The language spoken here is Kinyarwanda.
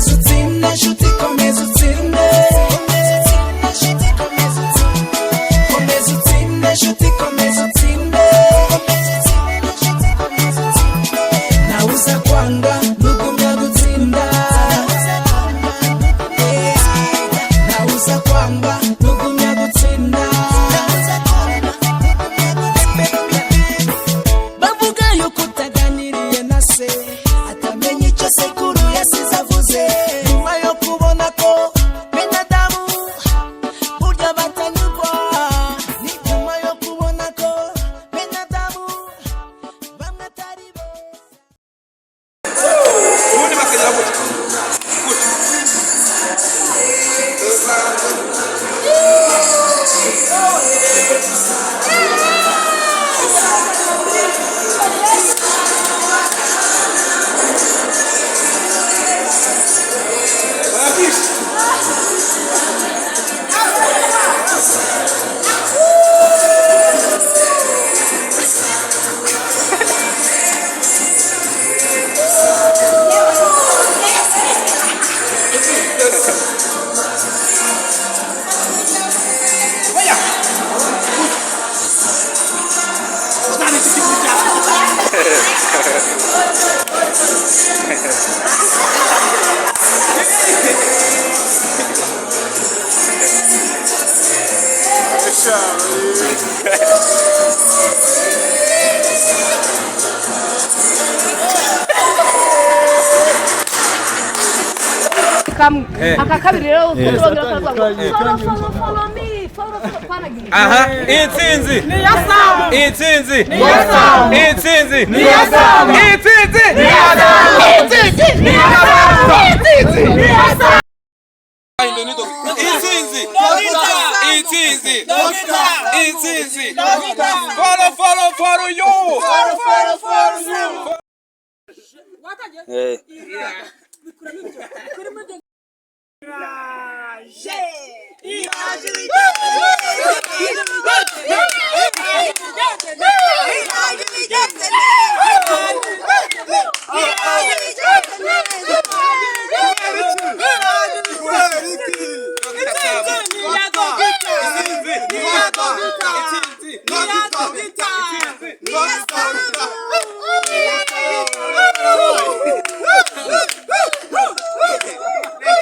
komeza utsinde nshuti komeza utsinde komeza utsinde nshuti komeza utsinde nawe uza kwanga ntugumya gutsinda nawe uza kwanga ntugumya gutsinda bavuga yuko utaganiriye na se atamenye icyo sekuru yasize avuze nyuma yo kubona ko bene Adamu burya batanyurwa ni nyuma yo kubona ko bene Adamu bamwe atari beza ubundi bakagera gutya akakabiri rero uturongera follow me panagi intsinzi ni yasamu intsinzi ni yasamu intsinzi ni yasamu intsinzi ni yasamu intsinzi ni yasamu intsinzi ni yasamu intsinzi intsinzi intsinzi follow you